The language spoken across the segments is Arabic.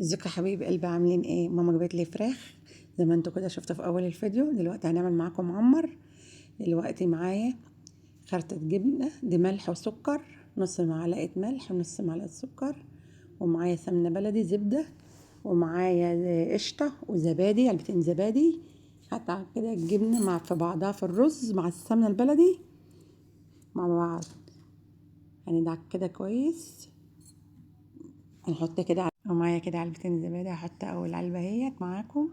ازيكم يا حبايب قلبي، عاملين ايه؟ ماما جابت لي فراخ زي ما انتوا كده شفتوا في اول الفيديو. دلوقتي هنعمل معاكم معمر. دلوقتي معايا خرطة جبنة، دي ملح وسكر، نص معلقة ملح ونص معلقة سكر، ومعايا سمنة بلدي زبدة، ومعايا قشطة وزبادي، علبتين زبادي. حتى كده الجبنة مع في بعضها في الرز مع السمنة البلدي مع بعض. هندعك كده كويس. هنحط كده ومعايا كده علبتين زبادي. هحط اول علبة اهيت معاكم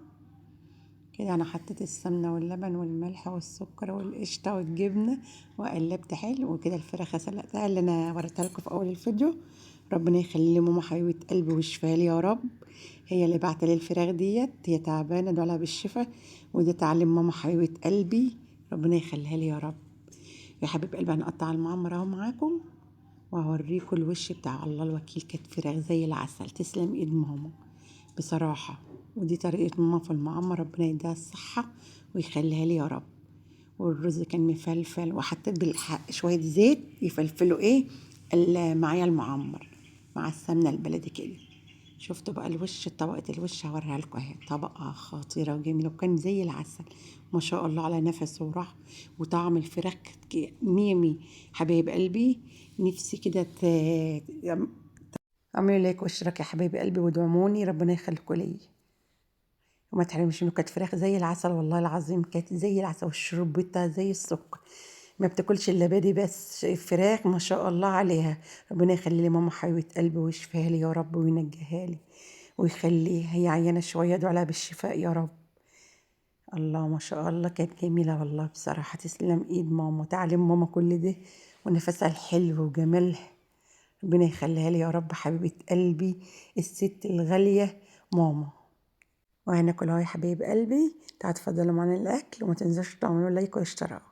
كده. انا حطيت السمنه واللبن والملح والسكر والقشطه والجبنه وقلبت حلو، وكده الفراخ سلقتها اللي انا وريتها لكم في اول الفيديو. ربنا يخلي لي ماما حبيبه قلبي ويشفيها لي يا رب. هي اللي بعت لي الفراخ ديت، هي تعبانه، ادعوا لها بالشفا. ودي تعلم ماما حبيبه قلبي، ربنا يخليها لي يا رب. يا حبيب قلبي هنقطع المعمر اهو معاكم وهوريكم الوش بتاع الله الوكيل. كانت فراخ زي العسل، تسلم ايد ماما بصراحة. ودي طريقة ماما في المعمر، ربنا يديها الصحة ويخليها لي يا رب. والرز كان مفلفل، وحطيت بالحق شوية زيت يفلفلوا ايه معايا المعمر مع السمنة البلدي كده. شفتوا بقى الوش، طبقة الوش هوريها لكم اهي، طبقة خطيرة وجميلة، وكان زي العسل ما شاء الله على نفسه وراح. وطعم الفراخ مية مية. حبايب قلبي، نفسي كده اعملوا لايك واشتراك يا حبايب قلبي ودعموني، ربنا يخليكم لي وما تحرمش منه. كانت فراخ زي العسل والله العظيم، كانت زي العسل، والشربتها زي السكر. ما بتاكلش الا بادي بس فراخ ما شاء الله عليها. ربنا يخلي لي ماما حبيبه قلبي ويشفيها لي يا رب وينجيها لي ويخليها. هي عيانه شويه، ادعوا لها بالشفاء يا رب. الله ما شاء الله، كانت جميله والله بصراحه. تسلم ايد ماما، تعلم ماما كل ده ونفسها الحلو وجمالها. ربنا يخليها لي يا رب، حبيبه قلبي الست الغاليه ماما. وهناكل اهو يا حبايب قلبي. تعالوا تفضلوا معانا الاكل، وما تنسوش تعملوا لايك واشتراك.